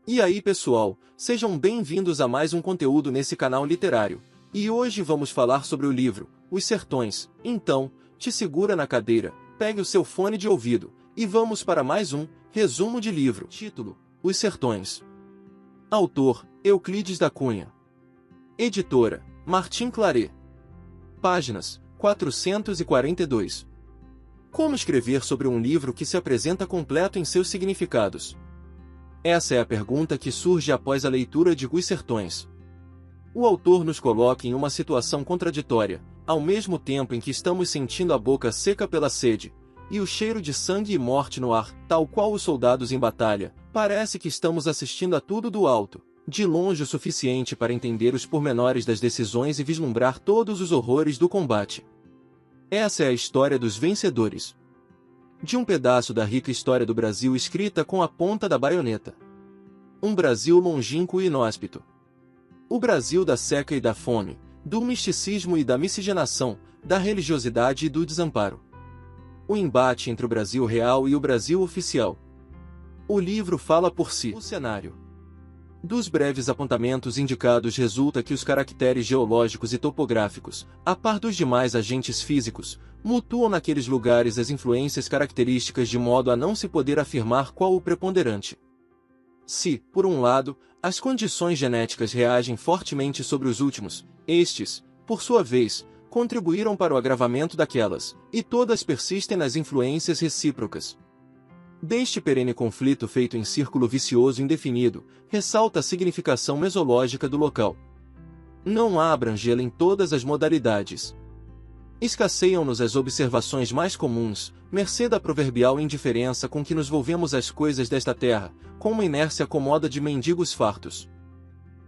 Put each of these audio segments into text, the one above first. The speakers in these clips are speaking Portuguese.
E aí pessoal, sejam bem-vindos a mais um conteúdo nesse canal literário. E hoje vamos falar sobre o livro, Os Sertões. Então, te segura na cadeira, pegue o seu fone de ouvido, e vamos para mais um resumo de livro. Título, Os Sertões. Autor, Euclides da Cunha. Editora, Martin Claret. Páginas, 442. Como escrever sobre um livro que se apresenta completo em seus significados? Essa é a pergunta que surge após a leitura de Os Sertões. O autor nos coloca em uma situação contraditória, ao mesmo tempo em que estamos sentindo a boca seca pela sede, e o cheiro de sangue e morte no ar, tal qual os soldados em batalha, parece que estamos assistindo a tudo do alto, de longe o suficiente para entender os pormenores das decisões e vislumbrar todos os horrores do combate. Essa é a história dos vencedores. De um pedaço da rica história do Brasil escrita com a ponta da baioneta. Um Brasil longínquo e inóspito. O Brasil da seca e da fome, do misticismo e da miscigenação, da religiosidade e do desamparo. O embate entre o Brasil real e o Brasil oficial. O livro fala por si. O cenário. Dos breves apontamentos indicados resulta que os caracteres geológicos e topográficos, a par dos demais agentes físicos, mutuam naqueles lugares as influências características de modo a não se poder afirmar qual o preponderante. Se, por um lado, as condições genéticas reagem fortemente sobre os últimos, estes, por sua vez, contribuíram para o agravamento daquelas, e todas persistem nas influências recíprocas. Deste perene conflito feito em círculo vicioso indefinido, ressalta a significação mesológica do local. Não há abrangê-la em todas as modalidades. Escasseiam-nos as observações mais comuns, mercê da proverbial indiferença com que nos volvemos às coisas desta terra, com uma inércia comoda de mendigos fartos.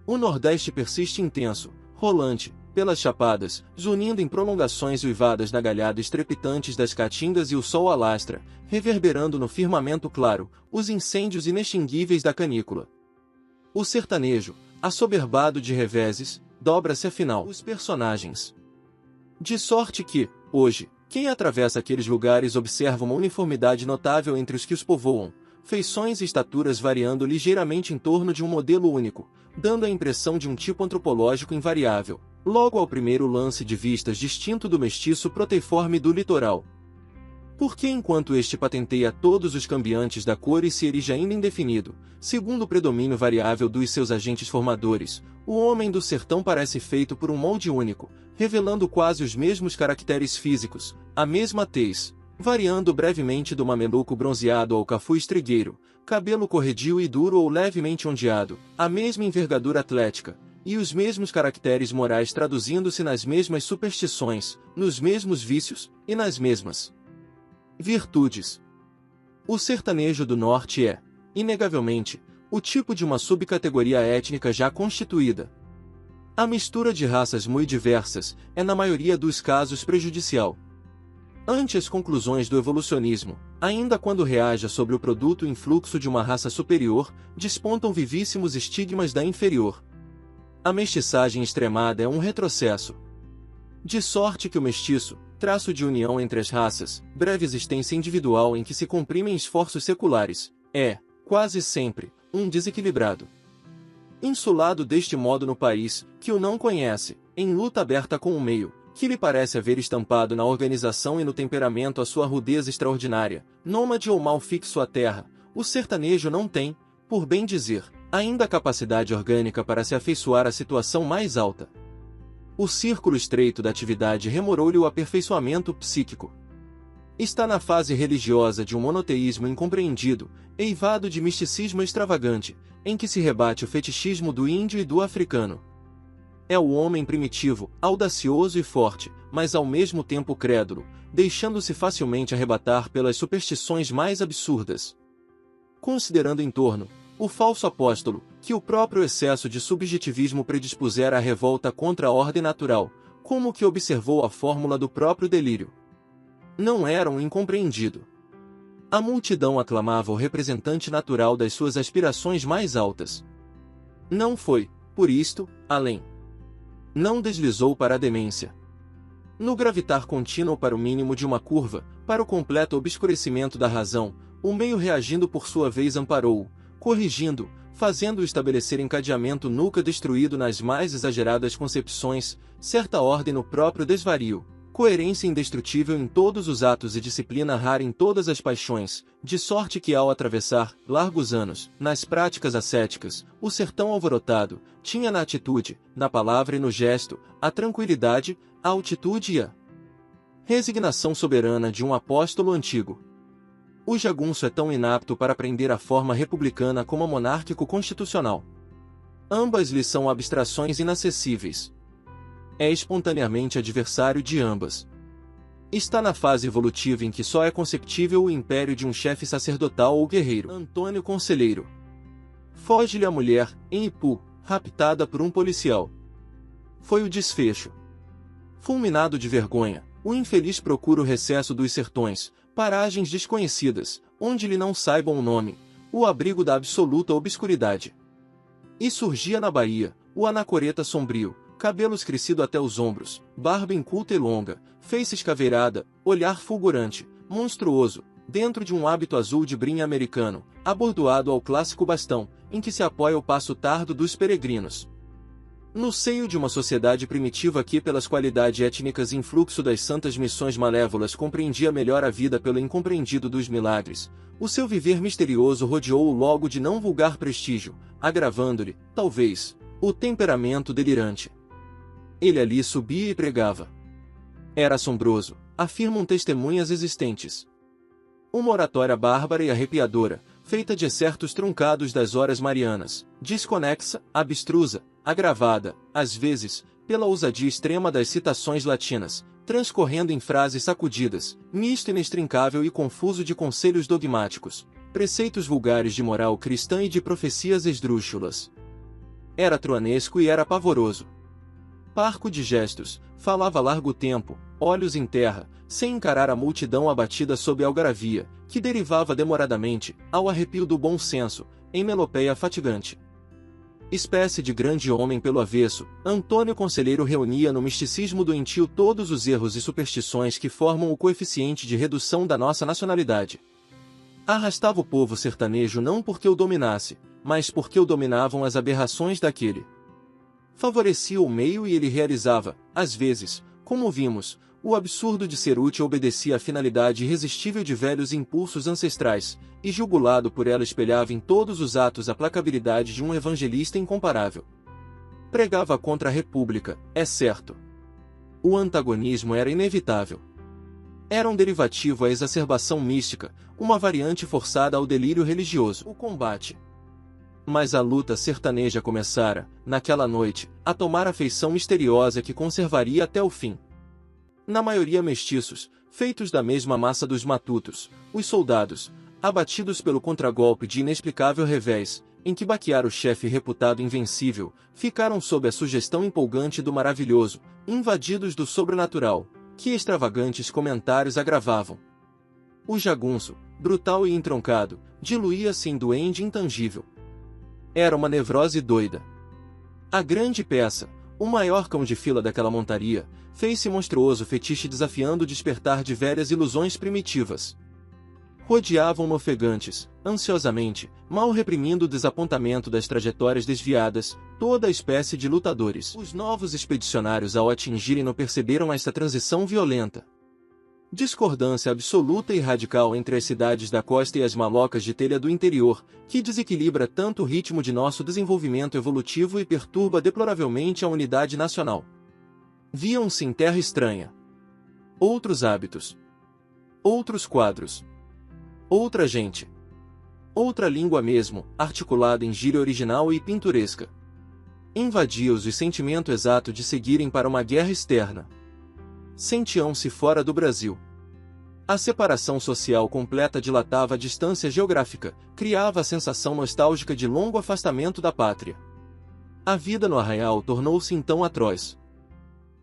O Nordeste persiste intenso, rolante, pelas chapadas, zunindo em prolongações uivadas na galhada estrepitantes das caatingas e o sol alastra, reverberando no firmamento claro, os incêndios inextinguíveis da canícula. O sertanejo, assoberbado de reveses, dobra-se afinal os personagens. De sorte que, hoje, quem atravessa aqueles lugares observa uma uniformidade notável entre os que os povoam, feições e estaturas variando ligeiramente em torno de um modelo único, dando a impressão de um tipo antropológico invariável, logo ao primeiro lance de vistas distinto do mestiço proteiforme do litoral. Porque enquanto este patenteia todos os cambiantes da cor e se erige ainda indefinido, segundo o predomínio variável dos seus agentes formadores, o homem do sertão parece feito por um molde único, revelando quase os mesmos caracteres físicos, a mesma tez, variando brevemente do mameluco bronzeado ao cafuz trigueiro, cabelo corredio e duro ou levemente ondeado, a mesma envergadura atlética, e os mesmos caracteres morais traduzindo-se nas mesmas superstições, nos mesmos vícios, e nas mesmas virtudes. O sertanejo do Norte é, inegavelmente, o tipo de uma subcategoria étnica já constituída. A mistura de raças muito diversas é na maioria dos casos prejudicial. Ante as conclusões do evolucionismo, ainda quando reaja sobre o produto influxo de uma raça superior, despontam vivíssimos estigmas da inferior. A mestiçagem extremada é um retrocesso. De sorte que o mestiço, traço de união entre as raças, breve existência individual em que se comprimem esforços seculares, é, quase sempre, um desequilibrado. Insulado deste modo no país, que o não conhece, em luta aberta com o meio, que lhe parece haver estampado na organização e no temperamento a sua rudeza extraordinária, nômade ou mal fixo à terra, o sertanejo não tem, por bem dizer, ainda a capacidade orgânica para se afeiçoar à situação mais alta. O círculo estreito da atividade remorou-lhe o aperfeiçoamento psíquico. Está na fase religiosa de um monoteísmo incompreendido, eivado de misticismo extravagante, em que se rebate o fetichismo do índio e do africano. É o homem primitivo, audacioso e forte, mas ao mesmo tempo crédulo, deixando-se facilmente arrebatar pelas superstições mais absurdas. Considerando em torno, o falso apóstolo, que o próprio excesso de subjetivismo predispusera à revolta contra a ordem natural, como que observou a fórmula do próprio delírio. Não era um incompreendido. A multidão aclamava o representante natural das suas aspirações mais altas. Não foi, por isto, além. Não deslizou para a demência. No gravitar contínuo para o mínimo de uma curva, para o completo obscurecimento da razão, o meio reagindo por sua vez amparou-o, corrigindo, fazendo-o estabelecer encadeamento nunca destruído nas mais exageradas concepções, certa ordem no próprio desvario, coerência indestrutível em todos os atos e disciplina rara em todas as paixões, de sorte que ao atravessar, largos anos, nas práticas ascéticas, o sertão alvorotado, tinha na atitude, na palavra e no gesto, a tranquilidade, a altitude e a resignação soberana de um apóstolo antigo. O jagunço é tão inapto para aprender a forma republicana como a monárquico-constitucional. Ambas lhe são abstrações inacessíveis. É espontaneamente adversário de ambas. Está na fase evolutiva em que só é conceptível o império de um chefe sacerdotal ou guerreiro. Antônio Conselheiro. Foge-lhe a mulher, em Ipu, raptada por um policial. Foi o desfecho. Fulminado de vergonha, o infeliz procura o recesso dos sertões, paragens desconhecidas, onde lhe não saibam o nome, o abrigo da absoluta obscuridade. E surgia na Bahia, o anacoreta sombrio, cabelos crescido até os ombros, barba inculta e longa, face escaveirada, olhar fulgurante, monstruoso, dentro de um hábito azul de brim americano, abordoado ao clássico bastão, em que se apoia o passo tardo dos peregrinos. No seio de uma sociedade primitiva que pelas qualidades étnicas e influxo das santas missões malévolas compreendia melhor a vida pelo incompreendido dos milagres, o seu viver misterioso rodeou-o logo de não vulgar prestígio, agravando-lhe, talvez, o temperamento delirante. Ele ali subia e pregava. Era assombroso, afirmam testemunhas existentes. Uma oratória bárbara e arrepiadora, feita de excertos truncados das horas marianas, desconexa, abstrusa, agravada, às vezes, pela ousadia extrema das citações latinas, transcorrendo em frases sacudidas, misto inextrincável e confuso de conselhos dogmáticos, preceitos vulgares de moral cristã e de profecias esdrúxulas. Era truanesco e era pavoroso. Parco de gestos, falava largo tempo, olhos em terra, sem encarar a multidão abatida sob a algaravia, que derivava demoradamente, ao arrepio do bom senso, em melopeia fatigante. Espécie de grande homem pelo avesso, Antônio Conselheiro reunia no misticismo doentio todos os erros e superstições que formam o coeficiente de redução da nossa nacionalidade. Arrastava o povo sertanejo não porque o dominasse, mas porque o dominavam as aberrações daquele. Favorecia o meio e ele realizava, às vezes, como vimos, o absurdo de ser útil obedecia à finalidade irresistível de velhos impulsos ancestrais, e jugulado por ela espelhava em todos os atos a placabilidade de um evangelista incomparável. Pregava contra a República, é certo. O antagonismo era inevitável. Era um derivativo à exacerbação mística, uma variante forçada ao delírio religioso. O combate. Mas a luta sertaneja começara, naquela noite, a tomar a feição misteriosa que conservaria até o fim. Na maioria mestiços, feitos da mesma massa dos matutos, os soldados, abatidos pelo contragolpe de inexplicável revés, em que baqueara o chefe reputado invencível, ficaram sob a sugestão empolgante do maravilhoso, invadidos do sobrenatural, que extravagantes comentários agravavam. O jagunço, brutal e entroncado, diluía-se em duende intangível. Era uma nevrose doida. A grande peça, o maior cão de fila daquela montaria, fez-se monstruoso fetiche desafiando o despertar de velhas ilusões primitivas. Rodeavam-no ofegantes, ansiosamente, mal reprimindo o desapontamento das trajetórias desviadas, toda a espécie de lutadores. Os novos expedicionários ao atingirem-no perceberam esta transição violenta. Discordância absoluta e radical entre as cidades da costa e as malocas de telha do interior, que desequilibra tanto o ritmo de nosso desenvolvimento evolutivo e perturba deploravelmente a unidade nacional. Viam-se em terra estranha. Outros hábitos. Outros quadros. Outra gente. Outra língua mesmo, articulada em gíria original e pinturesca. Invadia-os o sentimento exato de seguirem para uma guerra externa. Sentiam-se fora do Brasil. A separação social completa dilatava a distância geográfica, criava a sensação nostálgica de longo afastamento da pátria. A vida no arraial tornou-se então atroz.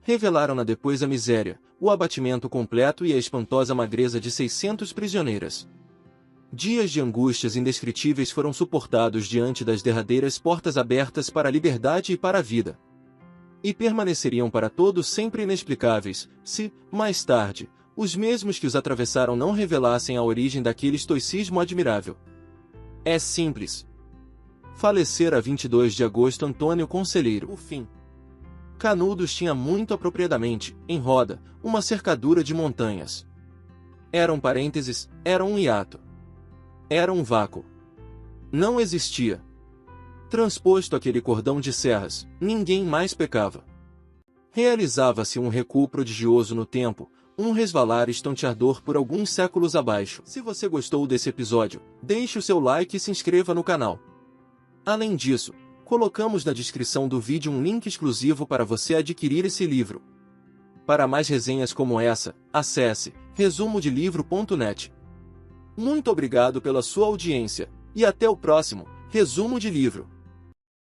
Revelaram-na depois a miséria, o abatimento completo e a espantosa magreza de 600 prisioneiras. Dias de angústias indescritíveis foram suportados diante das derradeiras portas abertas para a liberdade e para a vida. E permaneceriam para todos sempre inexplicáveis, se, mais tarde, os mesmos que os atravessaram não revelassem a origem daquele estoicismo admirável. É simples. Falecera a 22 de agosto Antônio Conselheiro. O fim. Canudos tinha muito apropriadamente, em roda, uma cercadura de montanhas. Era um parênteses, era um hiato. Era um vácuo. Não existia. Transposto aquele cordão de serras, ninguém mais pecava. Realizava-se um recuo prodigioso no tempo, um resvalar estonteador por alguns séculos abaixo. Se você gostou desse episódio, deixe o seu like e se inscreva no canal. Além disso, colocamos na descrição do vídeo um link exclusivo para você adquirir esse livro. Para mais resenhas como essa, acesse resumodelivro.net. Muito obrigado pela sua audiência, e até o próximo Resumo de Livro.